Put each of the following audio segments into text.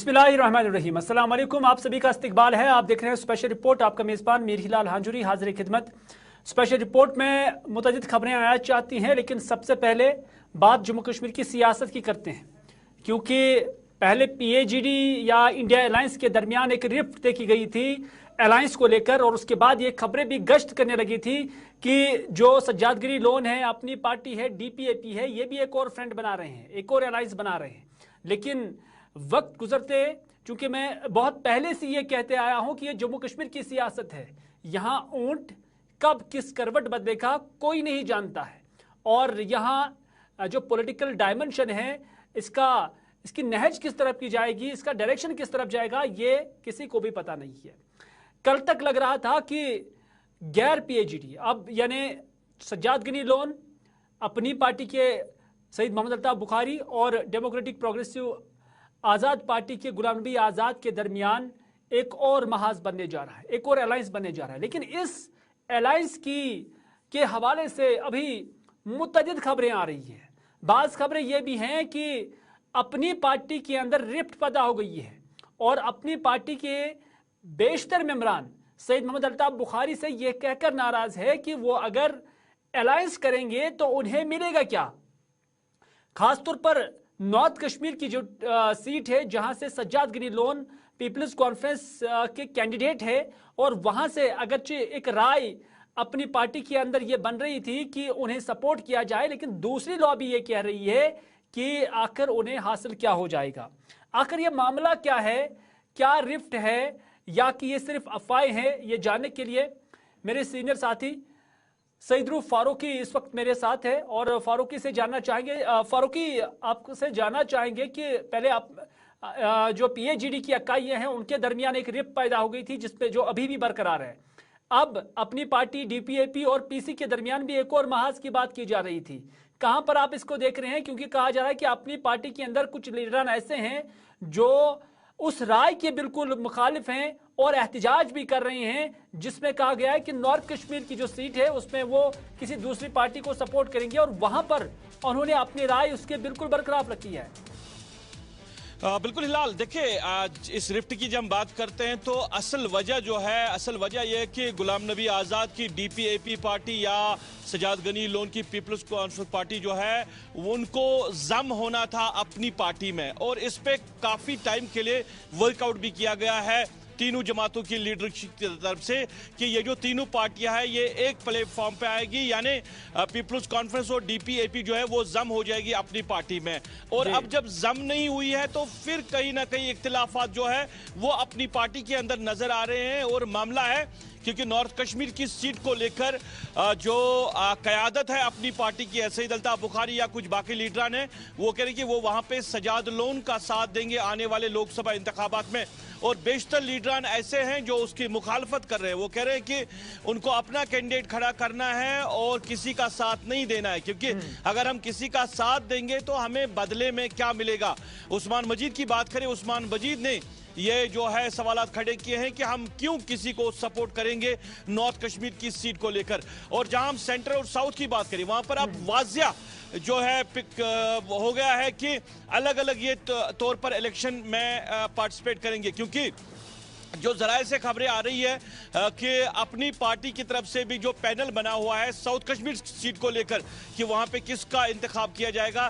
बिस्मिल्लाहिर्रहमानिर्रहीम। अस्सलाम वालेकुम। आप सभी का इस्तकबाल है। आप देख रहे हैं स्पेशल रिपोर्ट। आपका मेज़बान मीर हिलाल हांजुरी हाजिर खिदमत। स्पेशल रिपोर्ट में मुतअद्दिद खबरें आया चाहती हैं, लेकिन सबसे पहले बात जम्मू कश्मीर की सियासत की करते हैं, क्योंकि पहले PAGD या इंडिया अलायंस के दरमियान एक रिफ्ट देखी गई थी अलायंस को लेकर, और उसके बाद ये खबरें भी गश्त करने लगी थी कि जो सज्जाद गिरी लोन है, अपनी पार्टी है, DPAP है, ये भी एक और फ्रेंड बना रहे हैं, एक और अलायंस बना रहे हैं। लेकिन वक्त गुजरते, चूंकि मैं बहुत पहले से ये कहते आया हूं कि ये जम्मू कश्मीर की सियासत है, यहाँ ऊंट कब किस करवट बदलेगा कोई नहीं जानता है, और यहाँ जो पॉलिटिकल डायमेंशन है इसकी नहज किस तरफ की जाएगी, इसका डायरेक्शन किस तरफ जाएगा, ये किसी को भी पता नहीं है। कल तक लग रहा था कि गैर PAGD, अब यानी सज्जाद गिरी लोन अपनी पार्टी के सईद मोहम्मद अल्ताफ बुखारी और डेमोक्रेटिक प्रोग्रेसिव आज़ाद पार्टी के गुलाम नबी आज़ाद के दरमियान एक और महाज बनने जा रहा है, एक और अलायंस बनने जा रहा है। लेकिन इस अलायंस के हवाले से अभी मुतअद्दिद खबरें आ रही हैं। बाज़ खबरें ये भी हैं कि अपनी पार्टी के अंदर रिफ्ट पैदा हो गई है, और अपनी पार्टी के बेशतर मेंबरान सईद मोहम्मद अल्ताफ बुखारी से यह कहकर नाराज है कि वो अगर अलायंस करेंगे तो उन्हें मिलेगा क्या। खासतौर पर नॉर्थ कश्मीर की जो सीट है, जहां से सज्जाद गिरी लोन पीपल्स कॉन्फ्रेंस के कैंडिडेट है, और वहां से अगरचे एक राय अपनी पार्टी के अंदर ये बन रही थी कि उन्हें सपोर्ट किया जाए, लेकिन दूसरी लॉबी ये कह रही है कि आखिर उन्हें हासिल क्या हो जाएगा। आखिर ये मामला क्या है, क्या रिफ्ट है या कि ये सिर्फ अफवाहें हैं, ये जानने के लिए मेरे सीनियर साथी सईद रूफ फारूकी इस वक्त मेरे साथ है, और फारूकी से जानना चाहेंगे, फारूकी आपसे जानना चाहेंगे कि पहले आप जो PAGD की इकाइयां हैं उनके दरमियान एक रिफ्ट पैदा हो गई थी जिसपे जो अभी भी बरकरार है। अब अपनी पार्टी DPAP और PC के दरमियान भी एक और महाज की बात की जा रही थी। कहां पर आप इसको देख रहे हैं, क्योंकि कहा जा रहा है कि अपनी पार्टी के अंदर कुछ लीडरान ऐसे हैं जो उस राय के बिल्कुल मुखालिफ हैं और एहतजाज भी कर रहे हैं, जिसमें कहा गया है कि नॉर्थ कश्मीर की जो सीट है उसमें वो किसी दूसरी पार्टी को सपोर्ट करेंगे, और वहां पर उन्होंने अपनी राय उसके बिल्कुल बरकरार रखी है। बिल्कुल हिलाल, देखिए आज इस रिफ्ट की जब हम बात करते हैं तो असल वजह यह है कि गुलाम नबी आज़ाद की DPAP पार्टी या सज्जाद गनी लोन की पीपल्स कॉन्फ्रेंस पार्टी जो है उनको जम होना था अपनी पार्टी में, और इस पे काफ़ी टाइम के लिए वर्कआउट भी किया गया है तीनों जमातों की लीडरशिप की तरफ से कि ये जो तीनों पार्टियां हैं ये एक प्लेटफॉर्म पे आएगी, यानी पीपल्स कॉन्फ्रेंस और DPAP जो है वो जम हो जाएगी अपनी पार्टी में। और अब जब जम नहीं हुई है तो फिर कहीं ना कहीं इख्तिलाफात जो है वो अपनी पार्टी के अंदर नजर आ रहे हैं, और मामला है क्योंकि नॉर्थ कश्मीर की सीट को लेकर जो क़यादत है अपनी पार्टी की सईद अल्ताफ बुखारी या कुछ बाकी लीडरान हैं, वो कह रहे हैं कि वो वहाँ पे सज्जाद लोन का साथ देंगे आने वाले लोकसभा इंतखाबात में, और बेशतर लीडरान ऐसे हैं जो उसकी मुखालफत कर रहे हैं। वो कह रहे हैं कि उनको अपना कैंडिडेट खड़ा करना है और किसी का साथ नहीं देना है, क्योंकि अगर हम किसी का साथ देंगे तो हमें बदले में क्या मिलेगा। उस्मान मजीद की बात करें, उस्मान मजीद ने ये जो है सवालात खड़े किए हैं कि हम क्यों किसी को सपोर्ट करेंगे नॉर्थ कश्मीर की सीट को लेकर। और जहां हम सेंट्रल और साउथ की बात करें वहां पर अब वाजिया जो है पिक हो गया है कि अलग अलग ये तौर पर इलेक्शन में पार्टिसिपेट करेंगे, क्योंकि जो जराये से खबरें आ रही है कि अपनी पार्टी की तरफ से भी जो पैनल बना हुआ है साउथ कश्मीर सीट को लेकर कि वहां पे किसका इंतखाब किया जाएगा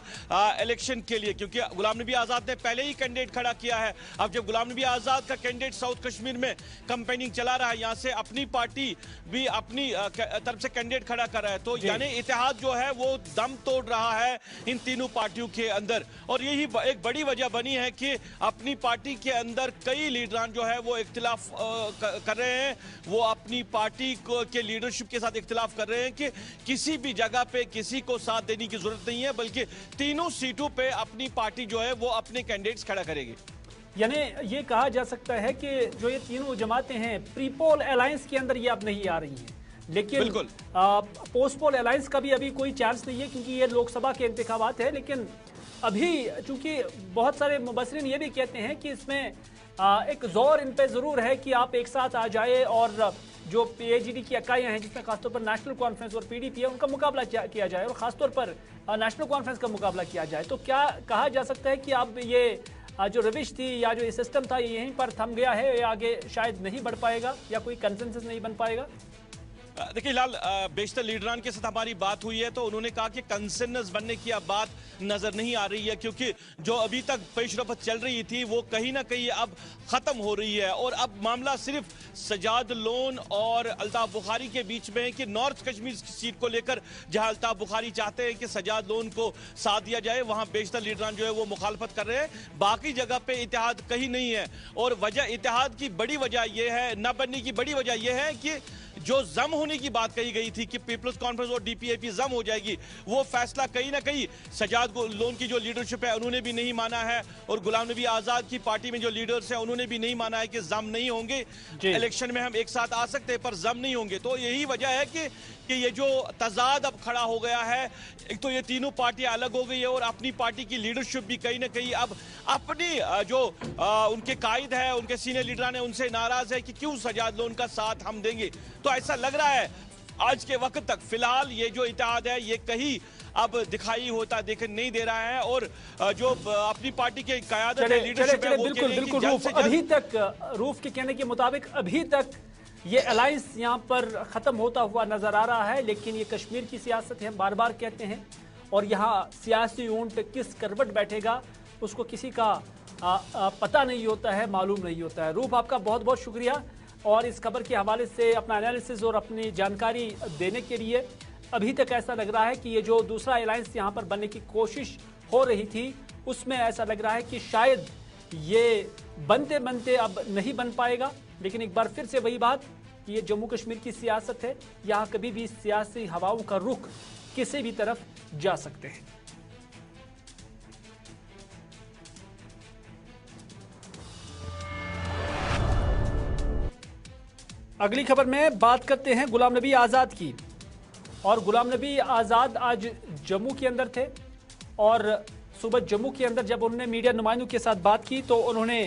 इलेक्शन के लिए, क्योंकि गुलाम नबी आज़ाद ने पहले ही कैंडिडेट खड़ा किया है। अब जब गुलाम नबी आज़ाद का कैंडिडेट साउथ कश्मीर में कैंपेनिंग चला रहा है, यहाँ से अपनी पार्टी भी अपनी तरफ से कैंडिडेट खड़ा कर रहा है, तो यानी इतिहाद जो है वो दम तोड़ रहा है इन तीनों पार्टियों के अंदर। और यही एक बड़ी वजह बनी है कि अपनी पार्टी के अंदर कई लीडरान जो है वो इख्तिलाफ कर रहे हैं, वो अपनी पार्टी के लीडरशिप के साथ इख्तिलाफ कर रहे हैं कि किसी भी जगह पे किसी को साथ देने की जरूरत नहीं है, बल्कि तीनों सीटों पे अपनी पार्टी जो है वो अपने कैंडिडेट्स खड़ा करेगी। यानी ये कहा जा सकता है कि जो ये तीनों जमातें हैं प्री पोल अलायंस के अंदर ये अब नहीं आ रही हैं, लेकिन पोस्ट पोल अलायंस का भी अभी कोई चांस नहीं है, क्योंकि ये लोकसभा के इंतखाबात है। लेकिन अभी चूंकि बहुत सारे मुबसरीन ये भी कहते हैं कि इसमें एक जोर इन पे जरूर है कि आप एक साथ आ जाए और जो PAGD की इकाइयां हैं जिसमें खासतौर पर नेशनल कॉन्फ्रेंस और PDP है उनका मुकाबला किया जाए, और खासतौर पर नेशनल कॉन्फ्रेंस का मुकाबला किया जाए। तो क्या कहा जा सकता है कि अब ये जो रविश थी या जो ये सिस्टम था ये यहीं पर थम गया है, या आगे शायद नहीं बढ़ पाएगा या कोई कंसेंसस नहीं बन पाएगा? देखिए लाल, बेशतर लीडरान के साथ हमारी बात हुई है तो उन्होंने कहा कि कंसेंसस बनने की अब बात नजर नहीं आ रही है, क्योंकि जो अभी तक पेशरफत चल रही थी वो कहीं ना कहीं अब खत्म हो रही है और अब मामला सिर्फ सजाद लोन और अल्ताफ बुखारी के बीच में है कि नॉर्थ कश्मीर की सीट को लेकर जहां अल्ताफ बुखारी चाहते हैं कि सजाद लोन को साथ दिया जाए, वहां बेशतर लीडरान जो है वो मुखालफत कर रहे हैं। बाकी जगह पे इत्तेहाद कहीं नहीं है और वजह इत्तेहाद की बड़ी वजह यह है, न बनने की बड़ी वजह यह है कि जो जम होने की बात कही गई थी कि पीपल्स कॉन्फ्रेंस और डीपीएपी जम हो जाएगी, वो फैसला कहीं ना कहीं सजाद लोन की जो लीडरशिप है उन्होंने भी नहीं माना है और गुलाम नबी आजाद की पार्टी में जो लीडर्स हैं उन्होंने भी नहीं माना है कि जम नहीं होंगे, इलेक्शन में हम एक साथ आ सकते हैं पर जम नहीं होंगे। तो यही वजह है कि ये जो तजाद अब खड़ा हो गया है। एक तो ये तीनों पार्टियां अलग हो गई है और अपनी पार्टी की लीडरशिप भी कहीं ना कहीं अब अपनी जो उनके कायद है, उनके सीनियर लीडर हैं, उनसे नाराज है कि क्यों सजाद लोन का साथ हम देंगे। तो ऐसा लग रहा है आज के वक्त तक फिलहाल ये जो इत्तेहाद है ये कहीं अब दिखाई होता दिख नहीं दे रहा है और जो अपनी पार्टी के क़यादत है, लीडरशिप है, वो बिल्कुल बिल्कुल रूफ, अभी तक रूफ के कहने के मुताबिक अभी तक ये अलायंस यहाँ पर ख़त्म होता हुआ नज़र आ रहा है। लेकिन ये कश्मीर की सियासत है, हम बार बार कहते हैं, और यहाँ सियासी ऊंट किस करवट बैठेगा उसको किसी का पता नहीं होता है, मालूम नहीं होता है। रूफ, आपका बहुत बहुत शुक्रिया और इस खबर के हवाले से अपना एनालिसिस और अपनी जानकारी देने के लिए। अभी तक ऐसा लग रहा है कि ये जो दूसरा अलायंस यहाँ पर बनने की कोशिश हो रही थी उसमें ऐसा लग रहा है कि शायद ये बनते बनते अब नहीं बन पाएगा। लेकिन एक बार फिर से वही बात कि ये जम्मू कश्मीर की सियासत है, यहाँ कभी भी सियासी हवाओं का रुख किसी भी तरफ जा सकते हैं। अगली खबर में बात करते हैं गुलाम नबी आज़ाद की। और गुलाम नबी आज़ाद आज जम्मू के अंदर थे और सुबह जम्मू के अंदर जब उन्होंने मीडिया नुमाइंदों के साथ बात की तो उन्होंने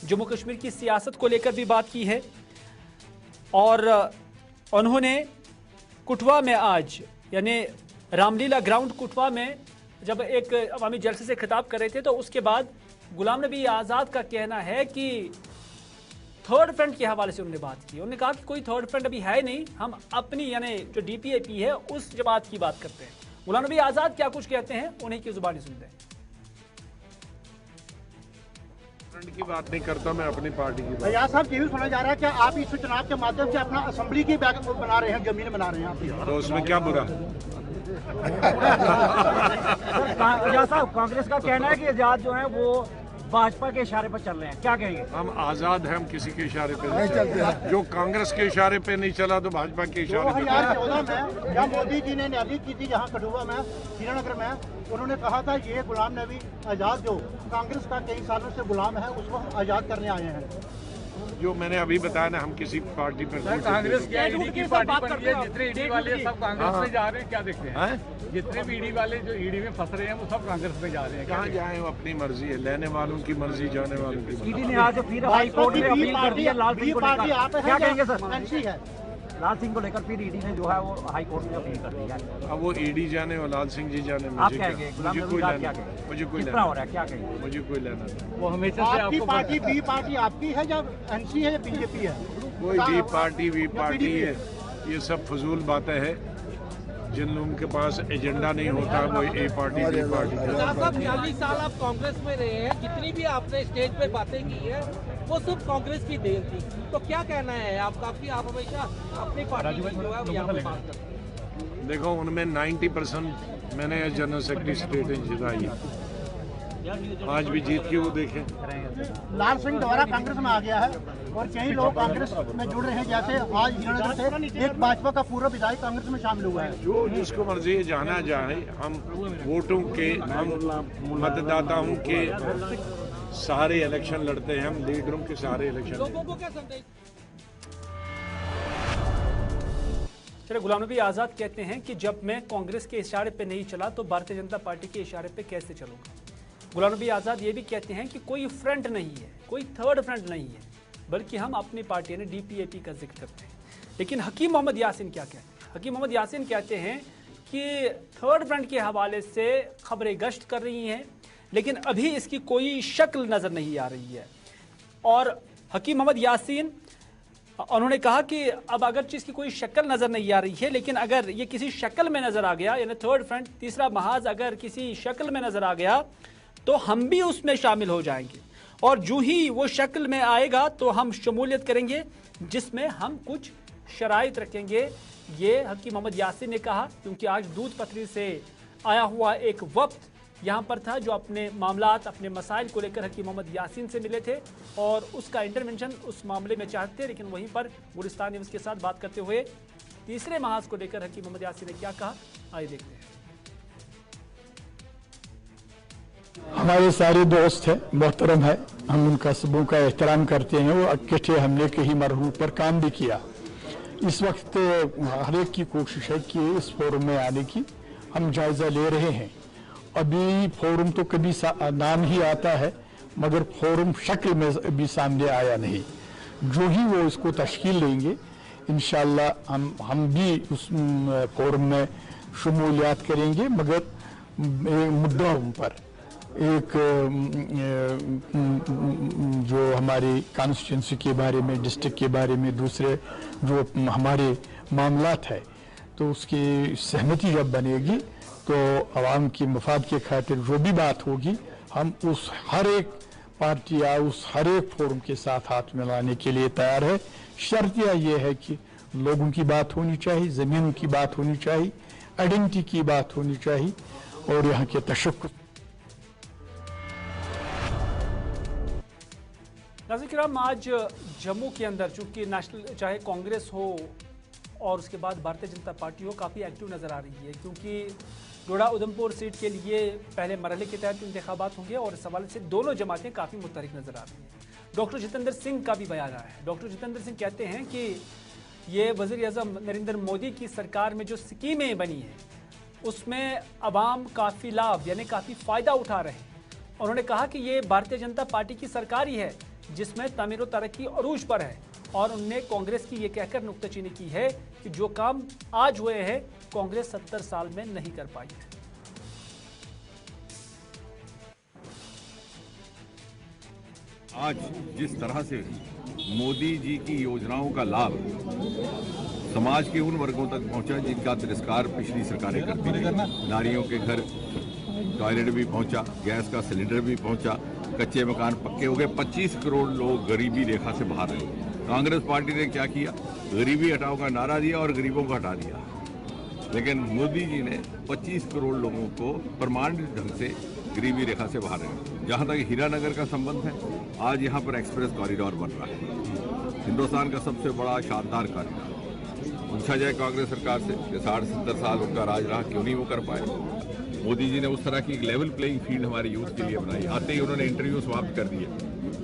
जम्मू कश्मीर की सियासत को लेकर भी बात की है। और उन्होंने कुटवा में आज यानी रामलीला ग्राउंड कुटवा में जब एक अवामी जलसे से खिताब कर रहे थे तो उसके बाद गुलाम नबी आज़ाद का कहना है कि थर्ड फ्रंट के हवाले से उन्होंने बात की। उन्होंने कहा कि कोई थर्ड फ्रंट अभी है नहीं, हम अपनी यानी जो डीपीएपी है उस जमात की बात करते हैं। गुलाम नबी आज़ाद क्या कुछ कहते हैं उन्हीं की जुबानी सुनते हैं। फ्रंट की बात नहीं करता, मैं अपनी पार्टी की भैया साहब, ये भी सुना जा रहा है कि आप इस चुनाव के माध्यम से अपना असेंबली की बैग बना रहे हैं, जमीन बना रहे हैं आप, तो उसमें क्या बुरा? भैया साहब, कांग्रेस का कहना है कि आजाद जो है वो भाजपा के इशारे पर चल रहे हैं, क्या कहेंगे? हम आजाद हैं, हम किसी के इशारे पे नहीं चलते। जो कांग्रेस के इशारे पे नहीं चला तो भाजपा के इशारे पे 2014 में जब मोदी जी ने रैली की थी यहाँ कठुआ में, श्रीनगर में, उन्होंने कहा था ये गुलाम नबी आजाद जो कांग्रेस का कई सालों से गुलाम है उसको हम आजाद करने आए हैं। जो मैंने अभी बताया ना, हम किसी पार्टी पर कांग्रेस की ईडी की पार्टी बन गई है, जितने ईडी वाले सब कांग्रेस में जा रहे हैं, क्या देखते हैं? जितने भी ईडी वाले जो ईडी में फंस रहे हैं वो सब कांग्रेस में जा रहे हैं। कहाँ जाए, वो अपनी मर्जी है, लेने वालों की मर्जी, जाने वालों की ईडी ने आज फिर हाई कोर्ट में अपील कर दी है लाल सिंह को लेकर, क्या कहेंगे सर? लाल सिंह को लेकर फिर ईडी ने जो है वो हाई कोर्ट में अपील कर दी है। अब वो ईडी जाने और लाल सिंह जी जाने, आप कहेंगे गुलाम नबी आज़ाद क्या कहेंगे? मुझे कोई कितना हो रहा है, क्या कहेंगे? मुझे कोई लेना नहीं। वो हमेशा से आपकी आपको पार्टी बी पार्टी आपकी है या एनसी है या बीजेपी है? कोई डी पार्टी वी पार्टी है, ये सब फजूल बातें हैं। जिन लोगों के पास एजेंडा नहीं होता वो ए पार्टी बी पार्टी साहब 40 साल आप कांग्रेस में रहे हैं, जितनी भी आपने स्टेज पे बातें की है वो सिर्फ कांग्रेस की देन थी, तो क्या कहना है आपका कि आप हमेशा अपनी पार्टी की जो है यहाँ पे बात करते हैं? देखो, उनमें 90% मैंने जनरल सेक्रेटरी स्टेट जिताई, आज भी जीत के वो देखें। लाल सिंह दोबारा कांग्रेस में आ गया है और कई लोग कांग्रेस में जुड़ रहे हैं, जैसे आज श्रीनगर से एक भाजपा का पूरा विधायक कांग्रेस में शामिल हुआ है। जो जिसको मर्जी है जाना जाए, हम वोटों के, हम मतदाताओं के सारे इलेक्शन लड़ते हैं, हम लीडरों के सारे इलेक्शन। लोगों को क्या संदेश? चलिए, गुलाम नबी आज़ाद कहते हैं कि जब मैं कांग्रेस के इशारे पे नहीं चला तो भारतीय जनता पार्टी के इशारे पे कैसे चलूंगा। गुलाम नबी आज़ाद ये भी कहते हैं कि कोई फ्रंट नहीं है, कोई थर्ड फ्रंट नहीं है, बल्कि हम अपनी पार्टी ने डीपीएपी का जिक्र करते हैं। लेकिन हकीम मोहम्मद यासीन क्या कहते हैं? हकीम मोहम्मद यासीन कहते हैं कि थर्ड फ्रंट के हवाले से खबरें गश्त कर रही हैं, लेकिन अभी इसकी कोई शक्ल नजर नहीं आ रही है। और हकीम मोहम्मद यासीन उन्होंने कहा कि अब अगर इसकी कोई शक्ल नजर नहीं आ रही है, लेकिन अगर ये किसी शक्ल में नजर आ गया, यानी थर्ड फ्रंट, तीसरा महाज अगर किसी शक्ल में नजर आ गया तो हम भी उसमें शामिल हो जाएंगे, और जो ही वो शक्ल में आएगा तो हम शमूलियत करेंगे जिसमें हम कुछ शराइत रखेंगे। ये हकीम मोहम्मद यासीन ने कहा, क्योंकि आज दूध पथरी से आया हुआ एक वक्त यहाँ पर था जो अपने मामलात, अपने मसाइल को लेकर हकीम मोहम्मद यासीन से मिले थे और उसका इंटरवेंशन उस मामले में चाहते थे। लेकिन वहीं पर गुलिस्तान न्यूज़ के साथ बात करते हुए तीसरे महाज को लेकर हकीम मोहम्मद यासीन ने क्या कहा, आइए देखते हैं। हमारे सारे दोस्त हैं, मोहतरम है, हम उनका सबों का एहतराम करते हैं। वो इकट्ठे हमने कई मरहलों पर काम भी किया। इस वक्त हर एक की कोशिश है कि इस फोरम में आने की हम जायज़ा ले रहे हैं। अभी फोरम तो कभी नाम ही आता है, मगर फोरम शक्ल में अभी सामने आया नहीं। जो ही वो इसको तश्कील लेंगे इंशाअल्लाह हम भी उस फोरम में शमूलियत करेंगे, मगर मुद्दाओं पर एक जो हमारे कॉन्स्टिट्यूंसी के बारे में, डिस्ट्रिक्ट के बारे में, दूसरे जो हमारे मामलात है, तो उसकी सहमति जब बनेगी तो आवाम की मफाद के खातिर जो भी बात होगी हम उस हर एक पार्टी या उस हर एक फोरम के साथ हाथ मिलाने के लिए तैयार है। शर्तिया ये है कि लोगों की बात होनी चाहिए, ज़मीन की बात होनी चाहिए, आइडेंटिटी की बात होनी चाहिए और यहाँ के तशक्कुर। नाज़रीन, आज जम्मू के अंदर चूंकि नेशनल चाहे कांग्रेस हो और उसके बाद भारतीय जनता पार्टी हो, काफ़ी एक्टिव नज़र आ रही है, क्योंकि डोडा उधमपुर सीट के लिए पहले मरहले के तहत इंतखाबात होंगे और इस हवाले से दोनों जमातें काफ़ी मुतहरिक नज़र आ रही हैं। डॉक्टर जितेंद्र सिंह का भी बयान आया है। डॉक्टर जितेंद्र सिंह कहते हैं कि ये वज़ीर-ए-आज़म नरेंद्र मोदी की सरकार में जो स्कीमें बनी हैं उसमें अवाम काफ़ी लाभ यानी काफ़ी फ़ायदा उठा रहे हैं। उन्होंने कहा कि ये भारतीय जनता पार्टी की सरकार ही है जिसमें तमीर व तरक्की अरूज पर है, और उनने कांग्रेस की ये कहकर नुक्ताचीनी की है कि जो काम आज हुए हैं कांग्रेस 70 साल में नहीं कर पाई है। आज जिस तरह से मोदी जी की योजनाओं का लाभ समाज के उन वर्गों तक पहुंचा जिनका तिरस्कार पिछली सरकारें करती थी, नारियों के घर टॉयलेट भी पहुंचा, गैस का सिलेंडर भी पहुंचा, कच्चे मकान पक्के हो गए, 25 करोड़ लोग गरीबी रेखा से बाहर रहे। कांग्रेस पार्टी ने क्या किया, गरीबी हटाओ का नारा दिया और गरीबों को हटा दिया, लेकिन मोदी जी ने 25 करोड़ लोगों को परमानेंट ढंग से गरीबी रेखा से बाहर रहे। जहाँ तक हीरानगर का संबंध है, आज यहाँ पर एक्सप्रेस कॉरिडोर बन रहा है, हिंदुस्तान का सबसे बड़ा शानदार कॉरिडोर। पूछा जाए कांग्रेस सरकार से कि 60-70 साल उनका राज रहा, क्यों नहीं वो कर पाए। मोदी जी ने उस तरह की एक लेवल प्लेइंग फील्ड हमारे यूथ के लिए बनाई। आते ही उन्होंने इंटरव्यू समाप्त कर दिए,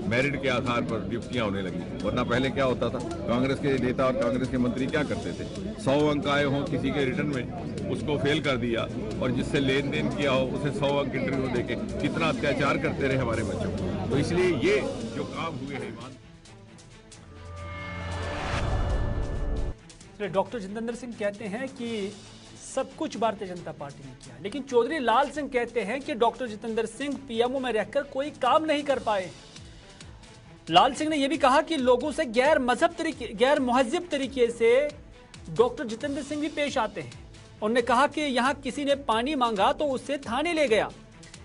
मेरिट के आधार पर नियुक्तियां होने लगी, वरना पहले क्या होता था, कांग्रेस के नेता और कांग्रेस के मंत्री क्या करते थे, 100 अंक आए हों किसी के रिटर्न में, उसको फेल कर दिया और जिससे लेन देन किया हो उसे 100 अंक इंटरव्यू देके कितना अत्याचार करते रहे हमारे बच्चों को। तो इसलिए ये जो काम हुए हैं, डॉक्टर जितेंद्र सिंह कहते हैं कि सब कुछ भारतीय जनता पार्टी ने किया, लेकिन चौधरी लाल सिंह कहते हैं कि डॉक्टर जितेंद्र सिंह पीएमओ में रहकर कोई काम नहीं कर पाए। लाल सिंह ने यह भी कहा कि लोगों से गैर महज़ब तरीके से डॉक्टर जितेंद्र सिंह भी पेश आते हैं। उन्होंने कहा कि यहां किसी ने पानी मांगा तो उससे थाने ले गया।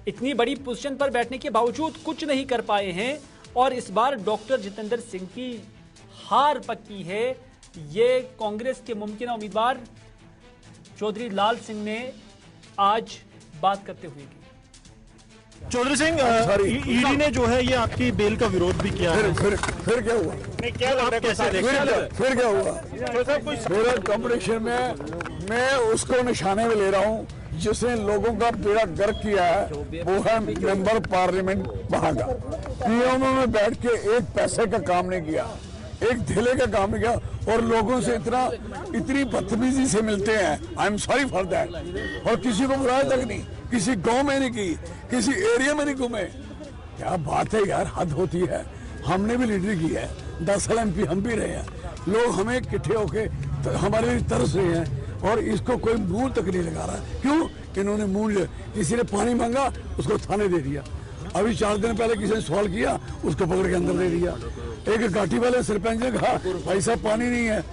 इतनी बड़ी पोजीशन पर बैठने के बावजूद कुछ नहीं कर पाए हैं और इस बार डॉक्टर जितेंद्र सिंह की हार पक्की है। ये कांग्रेस के मुमकिन उम्मीदवार चौधरी लाल सिंह ने आज बात करते हुए की। चौधरी सिंह, ईडी ने जो है ये आपकी बेल का विरोध भी किया है। फिर क्या हुआ? नहीं, क्या लग रहा है, कैसे फिर क्या हुआ? मेरा कॉम्पिटिशन में मैं उसको निशाने में ले रहा हूँ जिसने लोगों का बेड़ा गर्क किया है, वो है मेंबर पार्लियामेंट वहां का। पीएमओ में बैठ के एक पैसे का काम नहीं किया, एक धेले का काम नहीं किया और लोगों से इतनी बदतमीजी से मिलते हैं। I am sorry for that. और किसी को बुलाया तक नहीं, किसी गांव में नहीं की, किसी एरिया में नहीं घूमे। क्या बात है यार, हद होती है। हमने भी लीडरी की है, 10 साल MP हम भी रहे हैं। लोग हमें इकट्ठे होके हमारे लिए तरस रहे हैं और इसको कोई मुंह तक नहीं लगा रहा। क्यों? इन्होंने मुंह लिया, किसी ने पानी मांगा उसको थाने दे दिया। अभी 4 दिन पहले किसी ने सवाल किया, उसको पकड़ के अंदर दे दिया। एक घाटी वाले सरपंच ने कहा भाई साहब पानी नहीं है,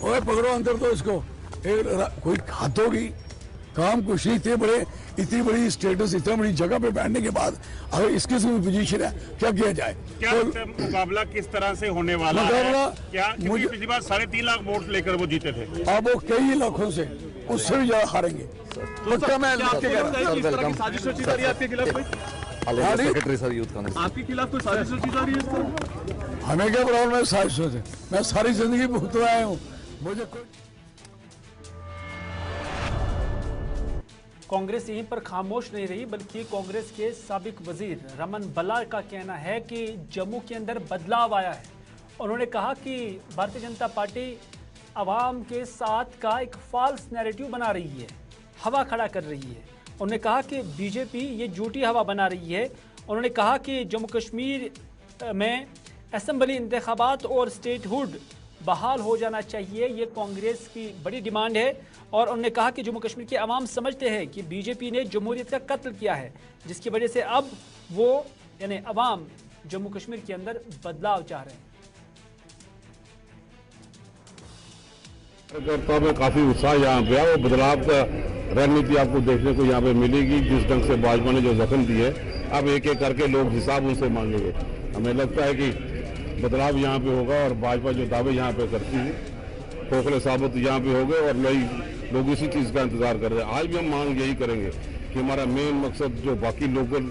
ओए पकड़ो अंदर तो इसको। कोई हाथ होगी, काम कुछ नहीं। इतनी बड़ी स्टेटस, इतनी बड़ी जगह पे बैठने के बाद अगर इस किस्म की पोजीशन है, क्या किया जाए? क्या तो, मुकाबला किस तरह से होने वाला है? क्या मुझे पिछली बार 3.5 लाख वोट लेकर वो जीते थे, अब वो कई लाखों से उससे भी ज्यादा हारेंगे। सेक्रेटरी सर यूथ कांग्रेस आपके खिलाफ कोई साजिश रची जा रही है? हमें क्या प्रॉब्लम है साजिशों से? मैं सारी जिंदगी भुगत आया हूँ, मुझे कोई। कांग्रेस यहीं पर खामोश नहीं रही, बल्कि कांग्रेस के साबिक वजीर रमन बल्ला का कहना है कि जम्मू के अंदर बदलाव आया है। उन्होंने कहा कि भारतीय जनता पार्टी अवाम के साथ का एक फॉल्स नैरेटिव बना रही है, हवा खड़ा कर रही है। उन्होंने कहा कि बीजेपी ये झूठी हवा बना रही है। उन्होंने कहा कि जम्मू कश्मीर में असेंबली इंतखाबात और स्टेटहुड बहाल हो जाना चाहिए, ये कांग्रेस की बड़ी डिमांड है। और उन्होंने कहा कि जम्मू कश्मीर के अवाम समझते हैं कि बीजेपी ने जमहूरियत का कत्ल किया है, जिसकी वजह से अब वो यानी अवाम जम्मू कश्मीर के अंदर बदलाव चाह रहे हैं। कार्यकर्ताओं में काफी उत्साह यहाँ पे है, वो बदलाव का रणनीति आपको देखने को यहाँ पे मिलेगी। जिस ढंग से भाजपा ने जो जख्म दी है, अब एक एक करके लोग हिसाब उनसे मांगेंगे। हमें लगता है कि बदलाव यहाँ पे होगा और भाजपा जो दावे यहाँ पे करती है खोखले साबित यहाँ पे हो गए और नई लोग इसी चीज का इंतजार कर रहे हैं। आज भी हम मांग यही करेंगे कि हमारा मेन मकसद जो बाकी लोकल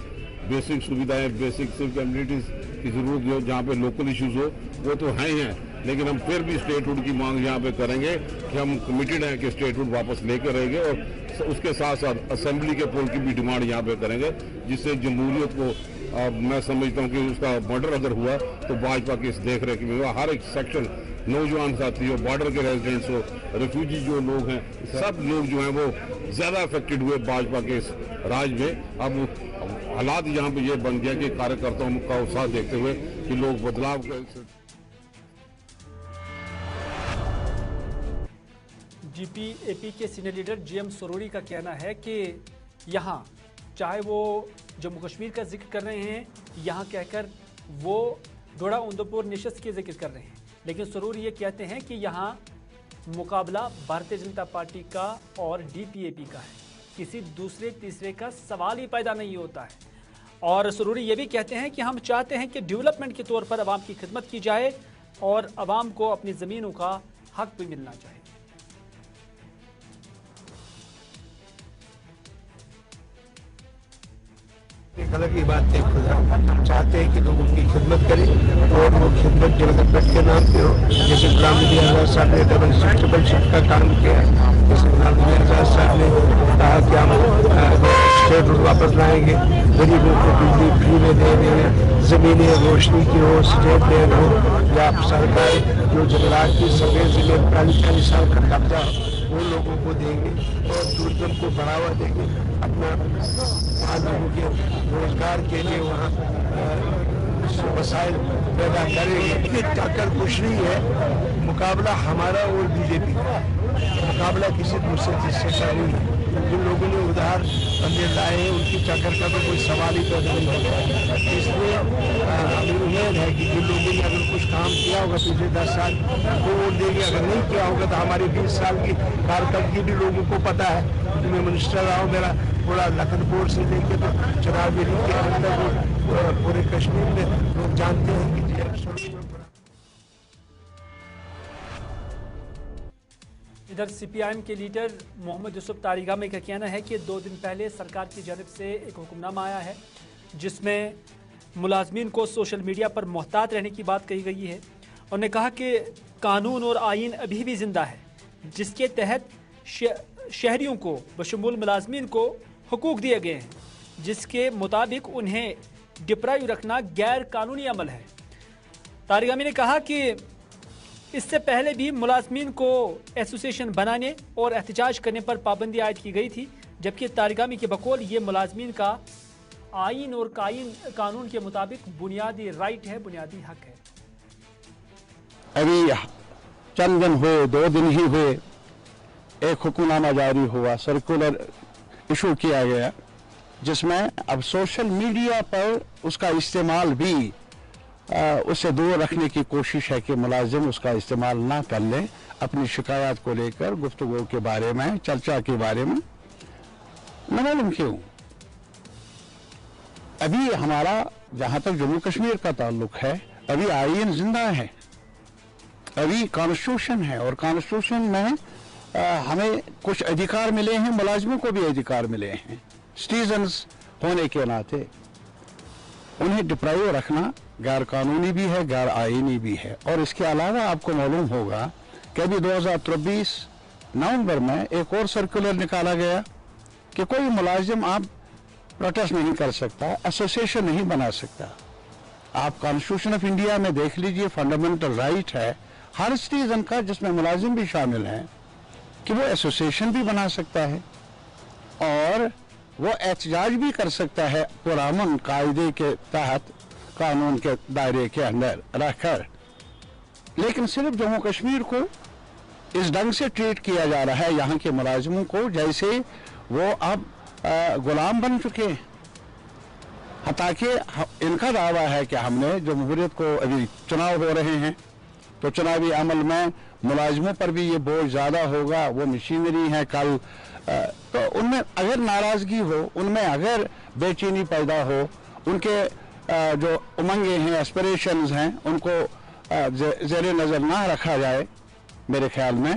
बेसिक सुविधाएं, बेसिक सिविक एमिनिटीज की जरूरत हो, जहाँ पे लोकल इश्यूज हो, वो तो हैं ही हैं, लेकिन हम फिर भी स्टेटहुड की मांग यहाँ पे करेंगे कि हम कमिटेड हैं कि स्टेटहुड वापस लेकर रहेंगे और उसके साथ साथ असेंबली के पोल की भी डिमांड यहाँ पे करेंगे, जिससे जमहूरियत को मैं समझता हूँ कि उसका मर्डर अगर हुआ तो भाजपा की इस देख रेख में हर एक सेक्शन, नौजवान साथी हो, बॉर्डर के रेजिडेंट्स हो, रेफ्यूजी जो लोग हैं, सब लोग जो हैं वो ज्यादा अफेक्टेड हुए भाजपा के इस राज में। अब हालात यहाँ पे ये बन गया कि कार्यकर्ताओं का उत्साह देखते हुए कि लोग बदलाव जीपीएपी के सीनियर लीडर जीएम सरोरी का कहना है कि यहाँ चाहे वो जम्मू कश्मीर का जिक्र कर रहे हैं, यहाँ कहकर वो डोडा उदयपुर निशस्त के जिक्र कर रहे हैं, लेकिन सरूर ये कहते हैं कि यहाँ मुकाबला भारतीय जनता पार्टी का और डीपीएपी का है, किसी दूसरे तीसरे का सवाल ही पैदा नहीं होता है। और सरूरी ये भी कहते हैं कि हम चाहते हैं कि डेवलपमेंट के तौर पर आवाम की खिदमत की जाए और आवाम को अपनी ज़मीनों का हक भी मिलना चाहिए। एक अलग ही बात है, हम चाहते हैं कि लोग उनकी खिदमत करें और वो खिदमत डेवलपमेंट के नाम पे हो। जैसे गुलाम नबी आज़ाद साहब ने डबल शिफ्ट का काम किया, जैसे गुलाम नबी आज़ाद साहब ने कहा कि हम स्टेट रूट वापस लाएंगे, गरीबों को बिजली फ्री में दे देंगे, जमीनें रोशनी की हो, स्टेट लैंड हो या सरकारी जो जंगलात की सफेद जमीन 40 साल का कब्जा वो लोगों को देंगे और टूरिज्म को बढ़ावा देंगे, अपना लोगों के रोजगार के लिए वहाँ वसाइल पैदा करेंगे। टक्कर कुछ नहीं है, मुकाबला हमारा और बीजेपी का, मुकाबला किसी दूसरे चीज से नहीं है। जिन लोगों ने उधार बंदे लाए हैं उनकी टक्कर का तो कोई सवाल ही पैदा नहीं होता। इसलिए हमें उम्मीद है कि जिन लोगों ने अगर कुछ काम किया होगा पिछले 10 साल वो वोट देंगे, अगर नहीं किया होगा तो हमारी 20 साल की कारकर्दगी भी लोगों को पता है। मैं मिनिस्टर रहा हूँ, मेरा पूरा लखनपुर से लेके तो चनारगिरी के अंदर पूरे कश्मीर में लोग जानते हैं कि इधर सीपीआईएम के लीडर मोहम्मद यूसुफ तारिगामी का कहना है कि 2 दिन पहले सरकार की जानिब से एक हुक्मनामा आया है जिसमें मुलाजमीन को सोशल मीडिया पर मोहतात रहने की बात कही गई है। उन्होंने कहा कि कानून और आइन अभी भी जिंदा है, जिसके तहत शहरियों को बशमूल मुलाजमीन को हुकूक दिए गए हैं, जिसके मुताबिक उन्हें डिप्राइव रखना गैर कानूनी अमल है। तारिगामी ने कहा कि इससे पहले भी मुलाजमीन को एसोसिएशन बनाने और एहतजाज करने पर पाबंदी आयद की गई थी, जबकि तारिगामी के बकौल ये मुलाजमीन का आइन और कानून के मुताबिक बुनियादी राइट है, बुनियादी हक है। अभी चंद दिन हुए, 2 दिन ही हुए, एक हुक्मनामा जारी हुआ, सर्कुलर इशू किया गया, जिसमें अब सोशल मीडिया पर उसका इस्तेमाल भी उससे दूर रखने की कोशिश है कि मुलाजिम उसका इस्तेमाल ना कर ले अपनी शिकायत को लेकर, गुफ्तगू के बारे में, चर्चा के बारे में। न मालूम क्यों अभी हमारा जहां तक जम्मू कश्मीर का ताल्लुक है, अभी आईन जिंदा है, अभी कॉन्स्टिट्यूशन है, और कॉन्स्टिट्यूशन में हमें कुछ अधिकार मिले हैं, मुलाजिमों को भी अधिकार मिले हैं। सिटीजन्स होने के नाते उन्हें डिप्राइव रखना गैर कानूनी भी है, गैर आईनी भी है। और इसके अलावा आपको मालूम होगा कि अभी 2023 नवंबर में एक और सर्कुलर निकाला गया कि कोई मुलाजिम आप प्रोटेस्ट नहीं कर सकता, एसोसिएशन नहीं बना सकता। आप कॉन्स्टिट्यूशन ऑफ इंडिया में देख लीजिए, फंडामेंटल राइट है हर सिटीजन का, जिसमें मुलाजिम भी शामिल हैं, कि वो एसोसिएशन भी बना सकता है और वो एहतजाज भी कर सकता है पुरअमन कायदे के तहत, कानून के दायरे के अंदर रहकर। लेकिन सिर्फ जम्मू कश्मीर को इस ढंग से ट्रीट किया जा रहा है यहाँ के मुलाजिमों को जैसे वो अब गुलाम बन चुके हैं। हालांकि इनका दावा है कि हमने जमहूरियत को, अभी चुनाव हो रहे हैं तो चुनावी अमल में मुलाजिमों पर भी ये बोझ ज्यादा होगा, वो मशीनरी है कल, तो उनमें अगर नाराजगी हो, उनमें अगर बेचैनी पैदा हो, उनके जो उमंगे हैं, एस्पिरेशंस हैं, उनको ज़ेरे नज़र ना रखा जाए, मेरे ख्याल में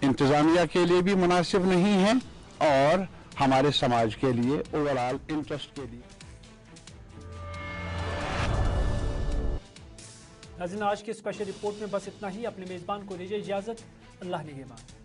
इंतज़ामिया के लिए भी मुनासिब नहीं है और हमारे समाज के लिए, ओवरऑल इंटरेस्ट के लिए। नाज़रीन, आज की स्पेशल रिपोर्ट में बस इतना ही। अपने मेज़बान को दीजिए इजाज़त। अल्लाह निगहबान।